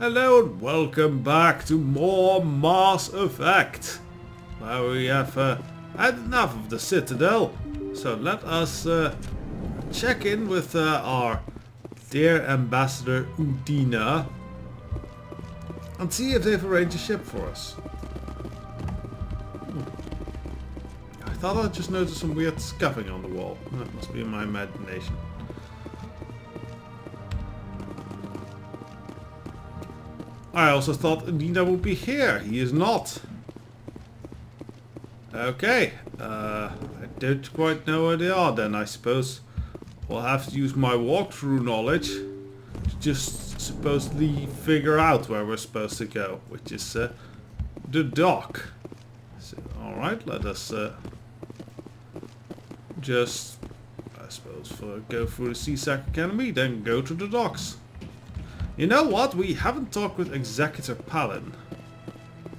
Hello and welcome back to more Mass Effect. Well, we have had enough of the Citadel, so let us check in with our dear Ambassador Udina and see if they've arranged a ship for us. I thought I just noticed some weird scuffing on the wall. That must be in my imagination. I also thought Udina would be here. He is not. Okay. I don't quite know where they are then. I suppose we'll have to use my walkthrough knowledge to just supposedly figure out where we're supposed to go, which is the dock. So, alright, let us just, I suppose, go through the CSAC Academy, then go to the docks. You know what? We haven't talked with Executor Palin.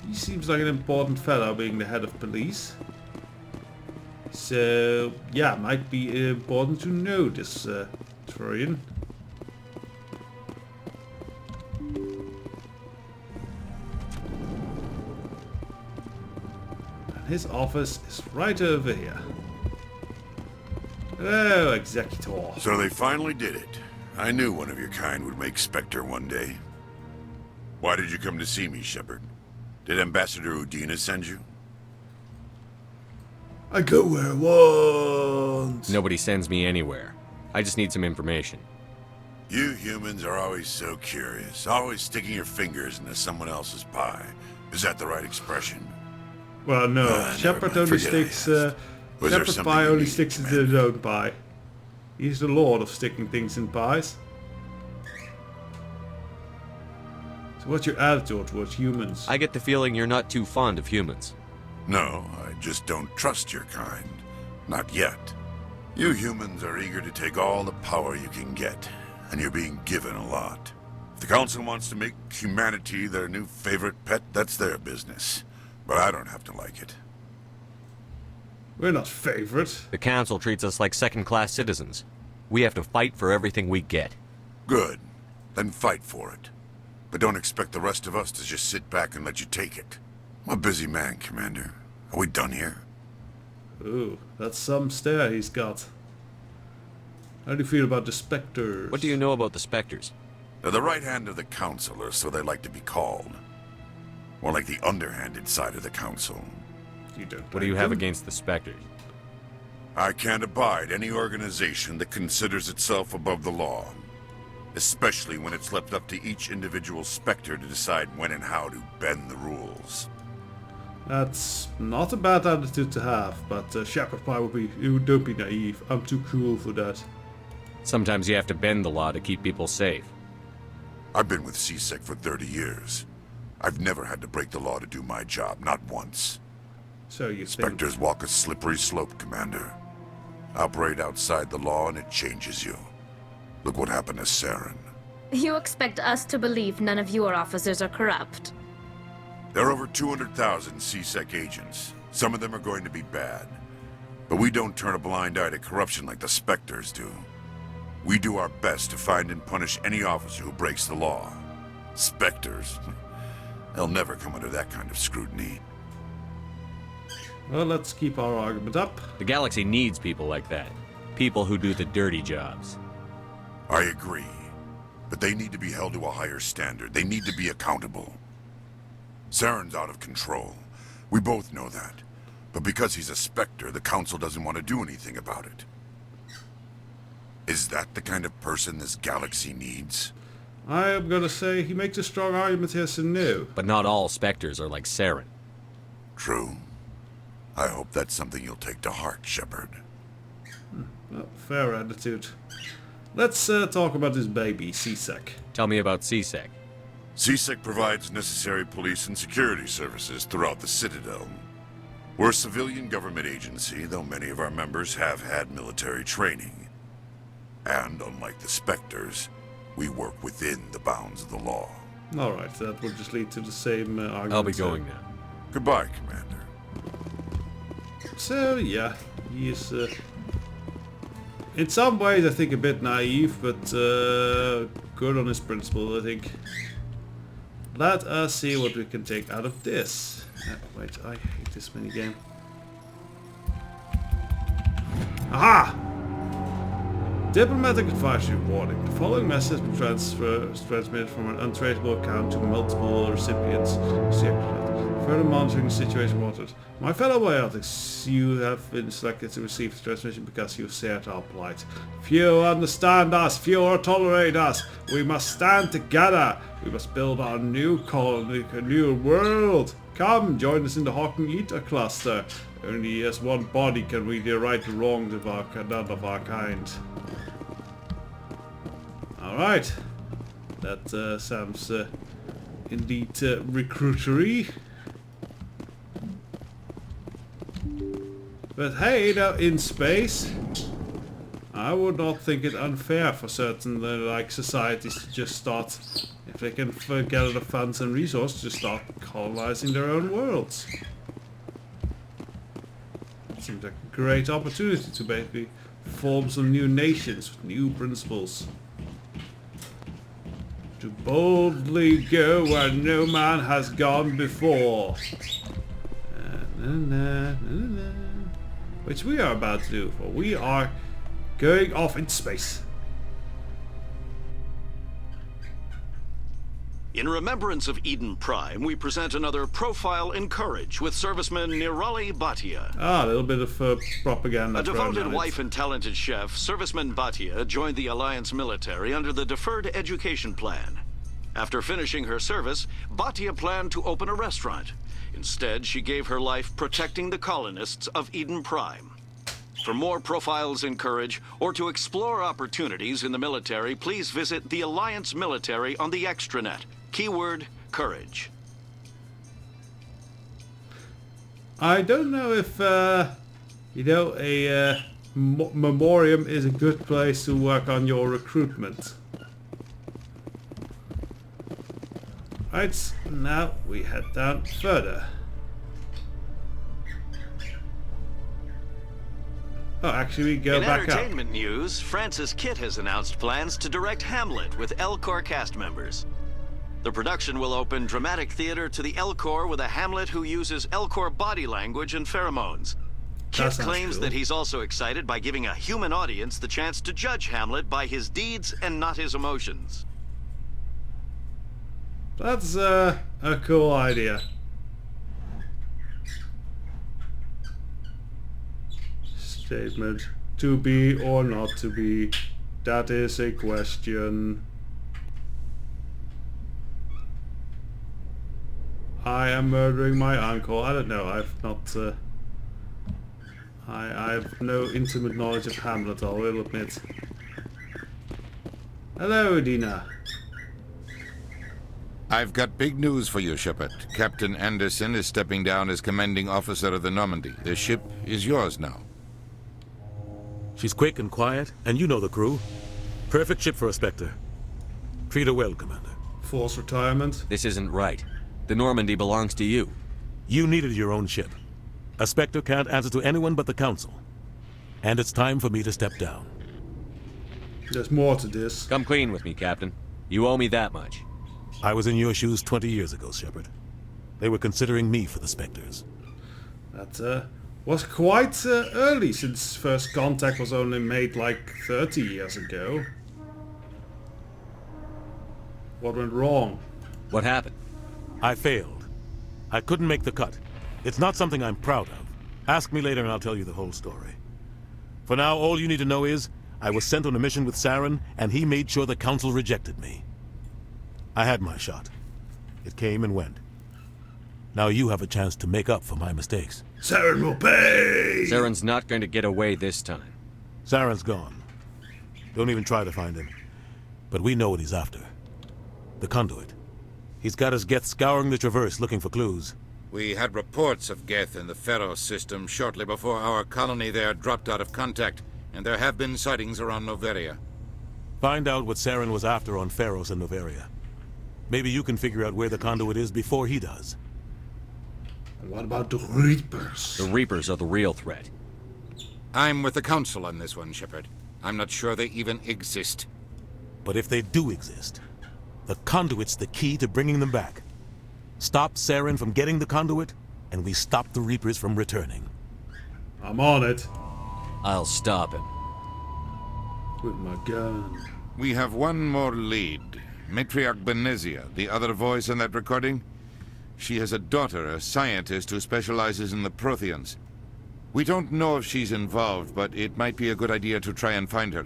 He seems like an important fellow, being the head of police. So, yeah, might be important to know this Turian. And his office is right over here. Hello, Executor. So they finally did it. I knew one of your kind would make Spectre one day. Why did you come to see me, Shepard? Did Ambassador Udina send you? I go where I want. Nobody sends me anywhere. I just need some information. You humans are always so curious, always sticking your fingers into someone else's pie. Is that the right expression? Well, no. Shepard only sticks. Shepard's pie only sticks into his own pie. He's the lord of sticking things in pies. So what's your attitude towards humans? I get the feeling you're not too fond of humans. No, I just don't trust your kind. Not yet. You humans are eager to take all the power you can get, and you're being given a lot. If the Council wants to make humanity their new favorite pet, that's their business. But I don't have to like it. We're not favorite. The Council treats us like second-class citizens. We have to fight for everything we get. Good. Then fight for it. But don't expect the rest of us to just sit back and let you take it. I'm a busy man, Commander. Are we done here? Ooh, that's some stare he's got. How do you feel about the Spectres? What do you know about the Spectres? They're the right hand of the Council, or so they like to be called. More like the underhanded side of the Council. You don't What do you have them? against the Spectres? I can't abide any organization that considers itself above the law. Especially when it's left up to each individual Spectre to decide when and how to bend the rules. That's not a bad attitude to have, but Shepard Pie would be... Don't be naive. I'm too cool for that. Sometimes you have to bend the law to keep people safe. I've been with CSEC for 30 years. I've never had to break the law to do my job, not once. So you think... Spectres walk a slippery slope, Commander. Operate outside the law and it changes you. Look what happened to Saren. You expect us to believe none of your officers are corrupt? There are over 200,000 CSEC agents. Some of them are going to be bad. But we don't turn a blind eye to corruption like the Spectres do. We do our best to find and punish any officer who breaks the law. Spectres? They'll never come under that kind of scrutiny. Well, let's keep our argument up. The galaxy needs people like that. People who do the dirty jobs. I agree. But they need to be held to a higher standard. They need to be accountable. Saren's out of control. We both know that. But because he's a Spectre, the Council doesn't want to do anything about it. Is that the kind of person this galaxy needs? I am gonna say he makes a strong argument here, so no. But not all Spectres are like Saren. True. I hope that's something you'll take to heart, Shepard. Well, fair attitude. Let's talk about this baby, CSEC. Tell me about CSEC. CSEC provides necessary police and security services throughout the Citadel. We're a civilian government agency, though many of our members have had military training. And unlike the Spectres, we work within the bounds of the law. Alright, that will just lead to the same argument. I'll be going now. Goodbye, Commander. So, yeah, he is in some ways, I think, a bit naive, but good on his principle, I think. let us see what we can take out of this. Wait, I hate this minigame. Aha! Diplomatic advisory warning. The following message has been transmitted from an untraceable account to multiple recipients. Further monitoring the situation wanted. My fellow biotics, you have been selected to receive the transmission because you shared our plight. Few understand us, fewer tolerate us. We must stand together. We must build our new colony, a new world. Come, join us in the Hawking Eater cluster. Only as one body can we right the wrongs of none of our kind. Alright. That sounds indeed recruitery. But hey, now in space, I would not think it unfair for certain like societies to just start, if they can gather the funds and resources, to start colonizing their own worlds. It seems like a great opportunity to basically form some new nations with new principles. To boldly go where no man has gone before. Which we are about to do, for we are going off into space. In remembrance of Eden Prime, we present another profile in courage with serviceman Nirali Bhatia. Ah, a little bit of propaganda. A devoted wife and talented chef, serviceman Bhatia joined the Alliance military under the Deferred Education Plan. After finishing her service, Bhatia planned to open a restaurant. Instead, she gave her life protecting the colonists of Eden Prime. For more profiles in courage, or to explore opportunities in the military, please visit the Alliance Military on the extranet. Keyword, courage. I don't know if, you know, a memoriam is a good place to work on your recruitment. Right, now we head down further. Oh, actually we go back up. In entertainment news, Francis Kitt has announced plans to direct Hamlet with L-Corps cast members. The production will open dramatic theater to the L-Corps with a Hamlet who uses L-Corps body language and pheromones. Kitt claims that he's also excited by giving a human audience the chance to judge Hamlet by his deeds and not his emotions. That's a cool idea. Statement. To be or not to be? That is a question. I am murdering my uncle. I don't know. I've not... I have no intimate knowledge of Hamlet, I will admit. Hello, Dina. I've got big news for you, Shepard. Captain Anderson is stepping down as commanding officer of the Normandy. The ship is yours now. She's quick and quiet, and you know the crew. Perfect ship for a Spectre. Treat her well, Commander. Forced retirement? This isn't right. The Normandy belongs to you. You needed your own ship. A Spectre can't answer to anyone but the Council. And it's time for me to step down. There's more to this. Come clean with me, Captain. You owe me that much. I was in your shoes 20 years ago, Shepard. They were considering me for the Spectres. That was quite early, since first contact was only made like 30 years ago. What went wrong? What happened? I failed. I couldn't make the cut. It's not something I'm proud of. Ask me later and I'll tell you the whole story. For now, all you need to know is, I was sent on a mission with Saren, and he made sure the Council rejected me. I had my shot. It came and went. Now you have a chance to make up for my mistakes. Saren will pay! Saren's not going to get away this time. Saren's gone. Don't even try to find him. But we know what he's after. The conduit. He's got his Geth scouring the Traverse looking for clues. We had reports of Geth in the Pharaoh system shortly before our colony there dropped out of contact, and there have been sightings around Noveria. Find out what Saren was after on Pharos and Noveria. Maybe you can figure out where the conduit is before he does. And what about the Reapers? The Reapers are the real threat. I'm with the Council on this one, Shepard. I'm not sure they even exist. But if they do exist, The conduit's the key to bringing them back. Stop Saren from getting the conduit, and we stop the Reapers from returning. I'm on it. I'll stop him. With my gun. We have one more lead. Matriarch Benezia, the other voice in that recording. She has a daughter, a scientist who specializes in the Protheans. We don't know if she's involved, but it might be a good idea to try and find her.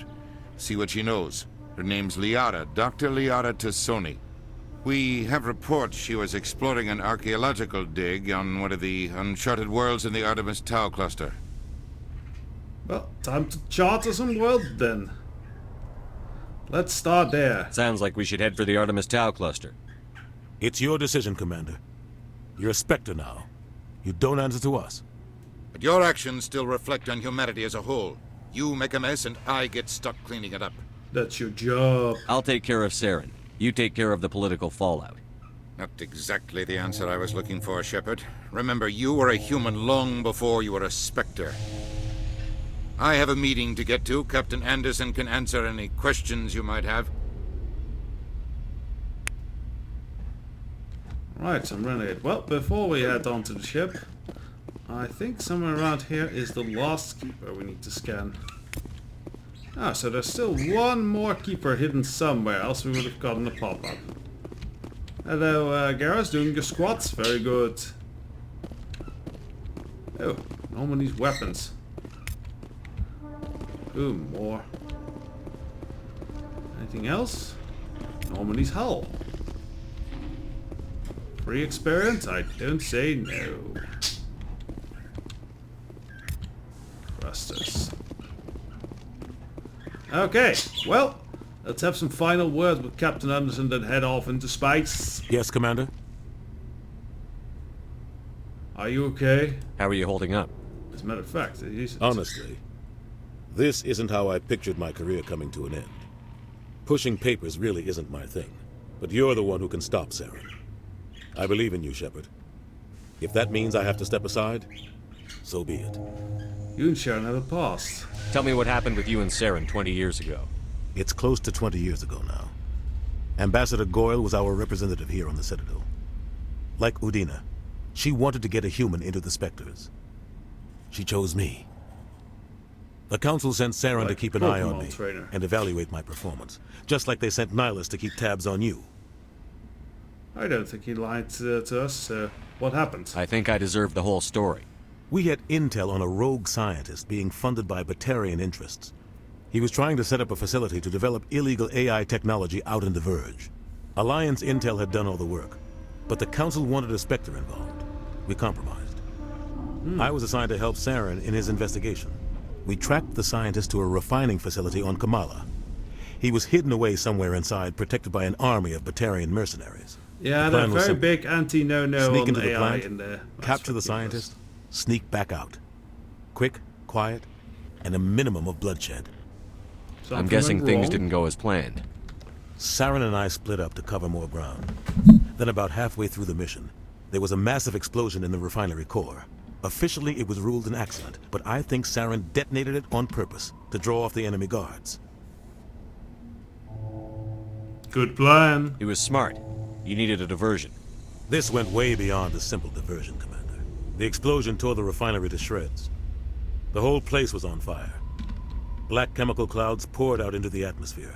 See what she knows. Her name's Liara, Dr. Liara Tassoni. We have reports she was exploring an archaeological dig on one of the uncharted worlds in the Artemis Tau cluster. Well, time to charter some world then. Let's start there. Sounds like we should head for the Artemis Tau cluster. It's your decision, Commander. You're a Spectre now. You don't answer to us. But your actions still reflect on humanity as a whole. You make a mess and I get stuck cleaning it up. That's your job. I'll take care of Saren. You take care of the political fallout. Not exactly the answer I was looking for, Shepard. Remember, you were a human long before you were a Spectre. I have a meeting to get to. Captain Anderson can answer any questions you might have. Right, I'm renegade. Well, before we head on to the ship, I think somewhere around here is the last keeper we need to scan. Ah, so there's still one more keeper hidden somewhere, else we would have gotten a pop-up. Hello, Garrus, doing your squats? Very good. Oh, no one needs weapons. Ooh, more. Anything else? Normandy's hull. Free experience? I don't say no. Thrusters. Okay, well, let's have some final words with Captain Anderson, then head off into space. Yes, Commander? Are you okay? How are you holding up? As a matter of fact, it is. Honestly, this isn't how I pictured my career coming to an end. Pushing papers really isn't my thing, but you're the one who can stop Saren. I believe in you, Shepard. If that means I have to step aside, so be it. You and Sharon have a past. Tell me what happened with you and Saren 20 years ago. It's close to 20 years ago now. Ambassador Goyle was our representative here on the Citadel. Like Udina, she wanted to get a human into the Spectres. She chose me. The Council sent Saren to Like keep an eye on Pokemon me trainer. and evaluate my performance, just like they sent Nihilus to keep tabs on you. I don't think he lied to us. What happened? I think I deserve the whole story. We had intel on a rogue scientist being funded by Batarian interests. He was trying to set up a facility to develop illegal AI technology out in the Verge. Alliance intel had done all the work, but the Council wanted a Spectre involved. We compromised. I was assigned to help Saren in his investigation. We tracked the scientist to a refining facility on Kamala. He was hidden away somewhere inside, protected by an army of Batarian mercenaries. Yeah, The they're plan was very simple. big anti-no-no Sneak on into the AI plant, in there. capture the scientist, sneak back out. Quick, quiet, and a minimum of bloodshed. I'm guessing things didn't go as planned. Saren and I split up to cover more ground. Then about halfway through the mission, there was a massive explosion in the refinery core. Officially, it was ruled an accident, but I think Saren detonated it on purpose to draw off the enemy guards. Good plan. He was smart. You needed a diversion. This went way beyond a simple diversion, Commander. The explosion tore the refinery to shreds. The whole place was on fire. Black chemical clouds poured out into the atmosphere.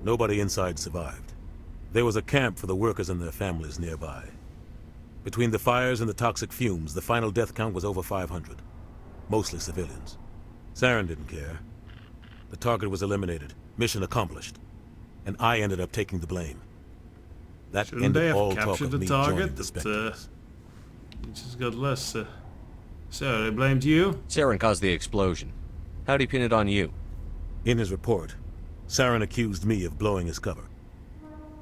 Nobody inside survived. There was a camp for the workers and their families nearby. Between the fires and the toxic fumes, the final death count was over 500. Mostly civilians. Saren didn't care. The target was eliminated. Mission accomplished. And I ended up taking the blame. That Shouldn't they ended have all talk captured of the me target? joining the That, Spectres. you just got less. So they blamed you? Saren caused the explosion. How'd he pin it on you? In his report, Saren accused me of blowing his cover.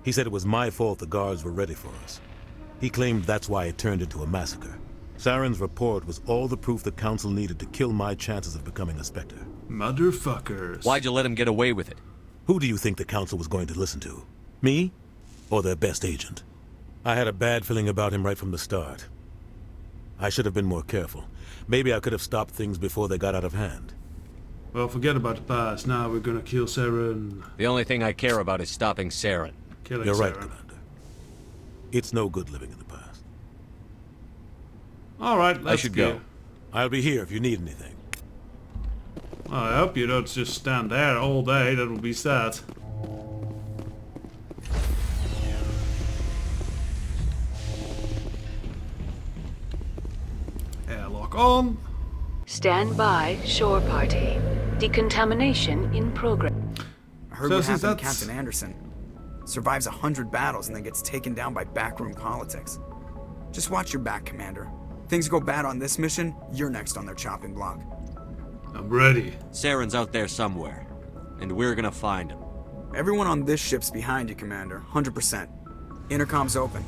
He said it was my fault the guards were ready for us. He claimed that's why it turned into a massacre. Saren's report was all the proof the Council needed to kill my chances of becoming a Spectre. Motherfuckers. Why'd you let him get away with it? Who do you think the Council was going to listen to? Me? Or their best agent? I had a bad feeling about him right from the start. I should have been more careful. Maybe I could have stopped things before they got out of hand. Well, forget about the past. Now we're gonna kill Saren. The only thing I care about is stopping Saren. killing You're right, Saren. Commander. It's no good living in the past. Alright, let's should go. I'll be here if you need anything. I hope you don't just stand there all day, that would be sad. Airlock on. Stand by, shore party. Decontamination in progress. I heard So what since happened to that's- Captain Anderson. Survives 100 battles and then gets taken down by backroom politics. Just watch your back, Commander. Things go bad on this mission, you're next on their chopping block. I'm ready. Saren's out there somewhere, and we're gonna find him. Everyone on this ship's behind you, Commander. 100%. Intercom's open.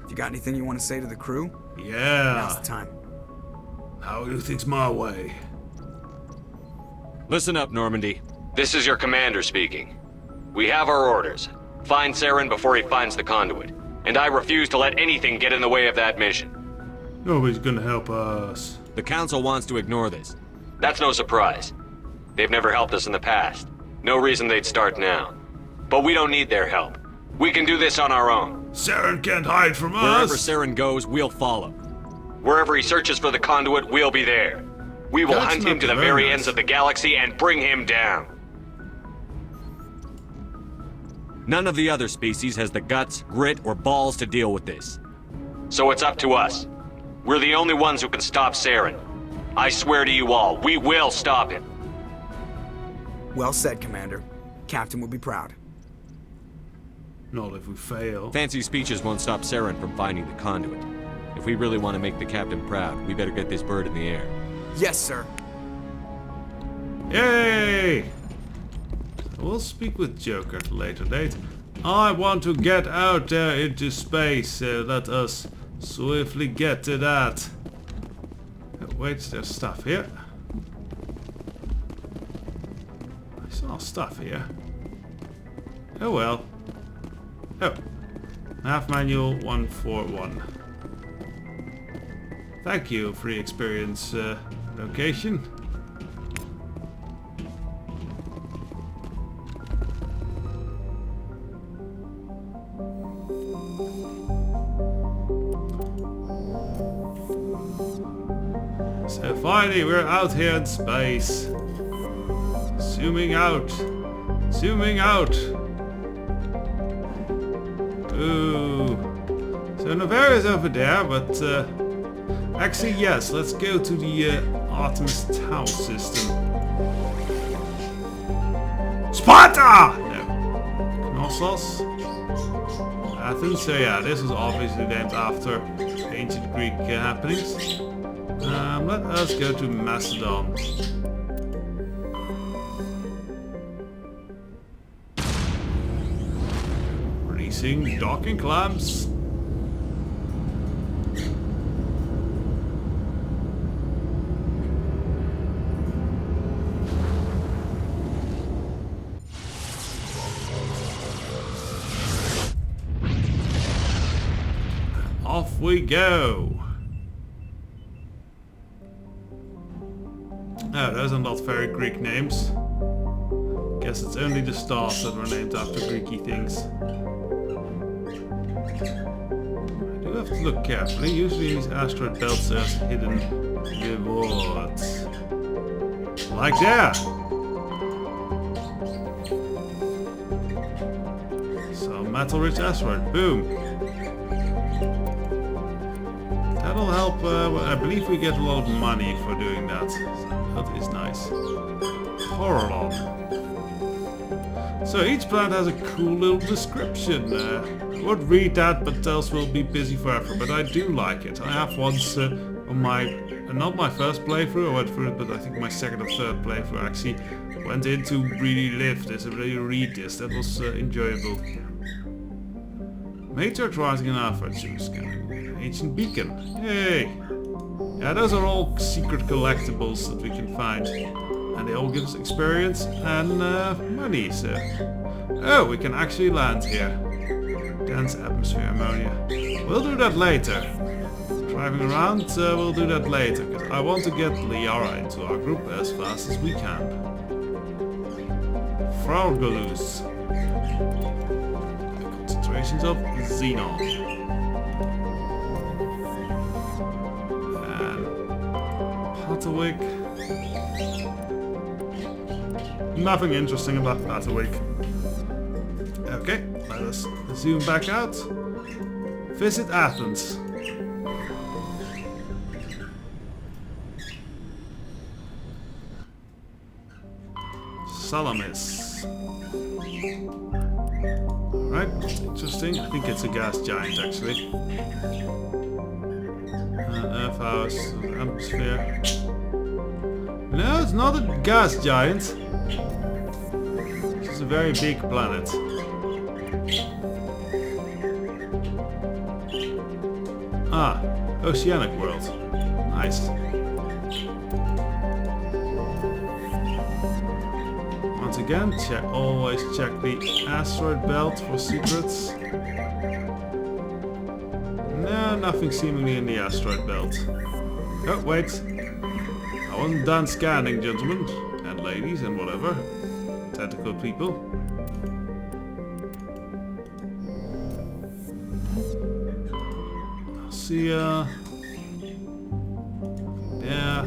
If you got anything you want to say to the crew, now's Yeah. the time. How do things my way? Listen up, Normandy. This is your commander speaking. We have our orders. Find Saren before he finds the conduit. And I refuse to let anything get in the way of that mission. Nobody's gonna help us. The Council wants to ignore this. That's no surprise. They've never helped us in the past. No reason they'd start now. But we don't need their help. We can do this on our own. Saren can't hide from Wherever us. Saren goes, we'll follow. Wherever he searches for the conduit, we'll be there. We will That's hunt not him to the very very nice. ends of the galaxy and bring him down. None of the other species has the guts, grit, or balls to deal with this. So it's up to us. We're the only ones who can stop Saren. I swear to you all, we will stop him. Well said, Commander. Captain will be proud. Not if we fail. Fancy speeches won't stop Saren from finding the conduit. If we really want to make the captain proud, we better get this bird in the air. Yes, sir. Yay! We'll speak with Joker at a later date. I want to get out there into space, so let us swiftly get to that. Oh, wait, there's stuff here. I saw stuff here. Oh well. Oh. Nav manual 141. Thank you, free experience location. So finally we're out here in space. Zooming out. Zooming out. Ooh. So Novara's over there, but actually yes, let's go to the Artemis Tau system. Sparta! No. Knossos? Athens? So yeah, this is obviously named after ancient Greek happenings. Let us go to Macedon. Releasing docking clamps. Off we go. Oh, those are not very Greek names. Guess it's only the stars that were named after Greeky things. I do have to look carefully. Usually these asteroid belts there's hidden rewards. Like there! So metal-rich asteroid. Boom! That'll help. I believe we get a lot of money for doing that. So that is nice. Horolon. So each planet has a cool little description. I won't read that, but else we'll be busy forever. But I do like it. I have once on my, not my first playthrough, I went through it, but I think my second or third playthrough actually went in to really live this and really read this. That was enjoyable. Matriarch rising in Alpha, choose ancient beacon. Yay! Yeah, those are all secret collectibles that we can find. And they all give us experience and money, so... Oh, we can actually land here. Dense atmosphere ammonia. We'll do that later. Driving around, we'll do that later, because I want to get Liara into our group as fast as we can. Fraugalus. concentrations of xenon. And Patterwick. Nothing interesting about Patterwick. Okay, let us zoom back out. Visit Athens. Salamis. Alright, interesting. I think it's a gas giant actually. Earth house, atmosphere. No, it's not a gas giant. It's a very big planet. Ah, oceanic world. Nice. Once again, always check the asteroid belt for secrets. No, nothing seemingly in the asteroid belt. Oh, wait. I wasn't done scanning, gentlemen and ladies and whatever. Tentacle people. See ya. Yeah.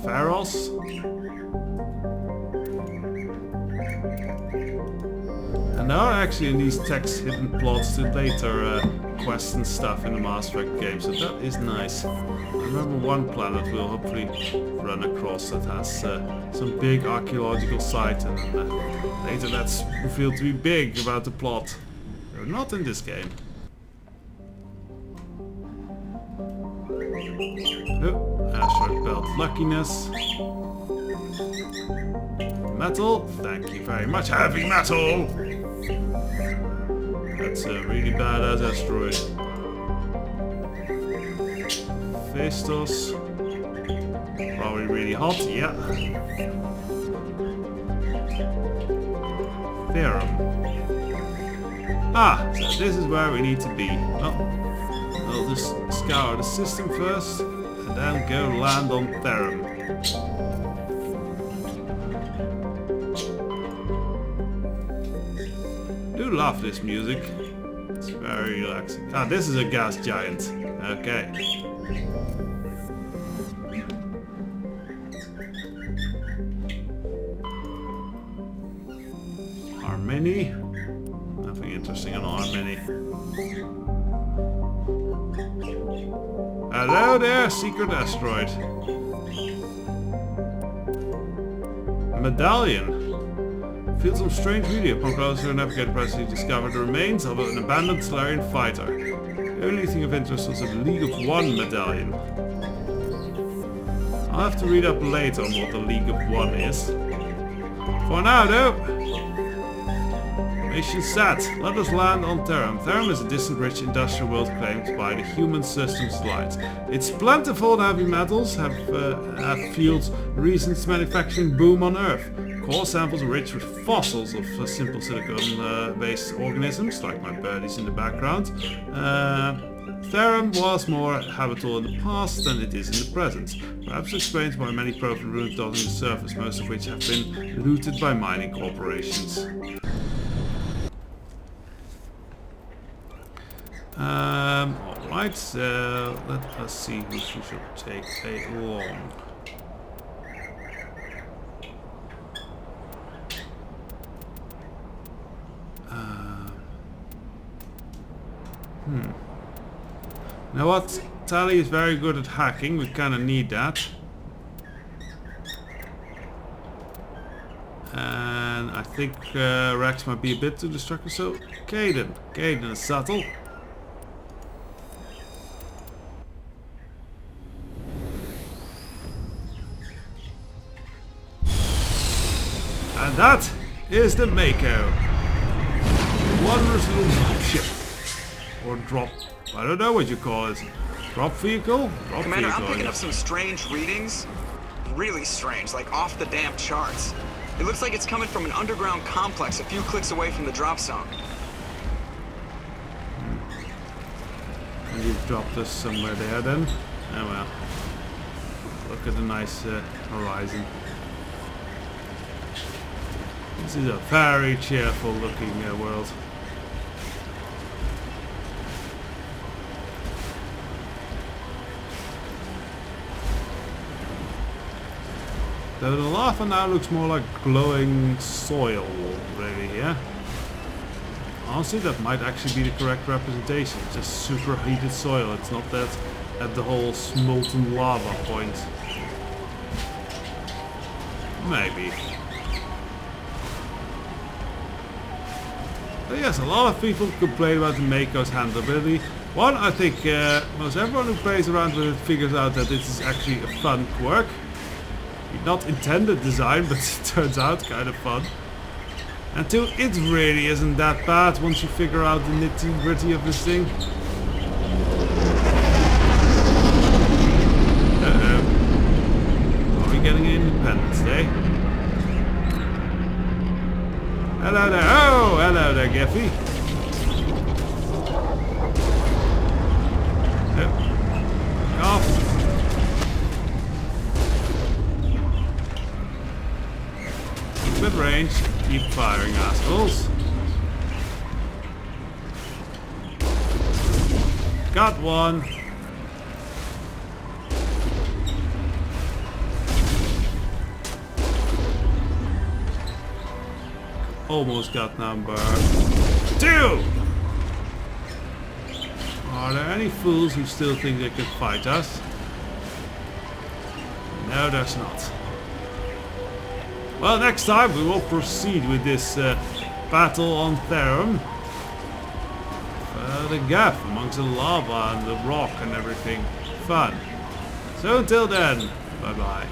Pharaohs. And there are actually in these text hidden plots to later quests and stuff in the Mass Effect game, so that is nice. I remember one planet we'll hopefully run across that has some big archaeological site, and later that's revealed to be big about the plot. They're not in this game. Oh, asteroid belt luckiness. Metal, thank you very much. Heavy metal! That's a really badass asteroid. Festos. Probably really hot, yeah. Theorem. Ah, so this is where we need to be. Well, we'll just scour the system first, and then go land on Theorem. I do love this music. It's very relaxing. Ah, this is a gas giant. Okay. Armini? Nothing interesting on Armini. Hello there, secret asteroid. Medallion. Feels some strange media. Upon closer navigator presently discovered the remains of an abandoned Solarian fighter. The only thing of interest was a League of One medallion. I'll have to read up later on what the League of One is. For now though, mission set. Let us land on Therum. Therum is a distant rich industrial world claimed by the human system's light. It's plentiful in heavy metals, have fields recent manufacturing boom on Earth. Core samples are rich with fossils of simple silicon-based organisms, like my birdies in the background. Therum was more habitable in the past than it is in the present. Perhaps explains why many profit ruins dotting the surface, most of which have been looted by mining corporations. Alright, so let us see who we should take along. Now what? Tali is very good at hacking, we kinda need that. And I think Rex might be a bit too destructive, so Caden is subtle. And that is the Mako. Wondrous little drop ship. Or drop, I don't know what you call it. Drop vehicle? Drop Commander, vehicle, I'm picking up some strange readings. Really strange, like off the damn charts. It looks like it's coming from an underground complex a few clicks away from the drop zone. And you've dropped us somewhere there then? Oh well. Look at the nice horizon. This is a very cheerful looking world. The lava now looks more like glowing soil really here. Honestly, that might actually be the correct representation. It's just superheated soil. It's not that at the whole molten lava point. Maybe. But yes, a lot of people complain about the Mako's handleability. One, I think most everyone who plays around with it figures out that this is actually a fun quirk. Not intended design, but it turns out kind of fun. And two, it really isn't that bad once you figure out the nitty gritty of this thing. Uh-oh. Are we getting Independence Day? Hello there. Oh, hello there, Geffy. Yep. Off. Keep at range. Keep firing, assholes. Got one. Almost got number 2. Are there any fools who still think they could fight us? No, there's not. Well, next time we will proceed with this battle on Therum. The gap amongst the lava and the rock and everything. Fun. So until then, bye bye.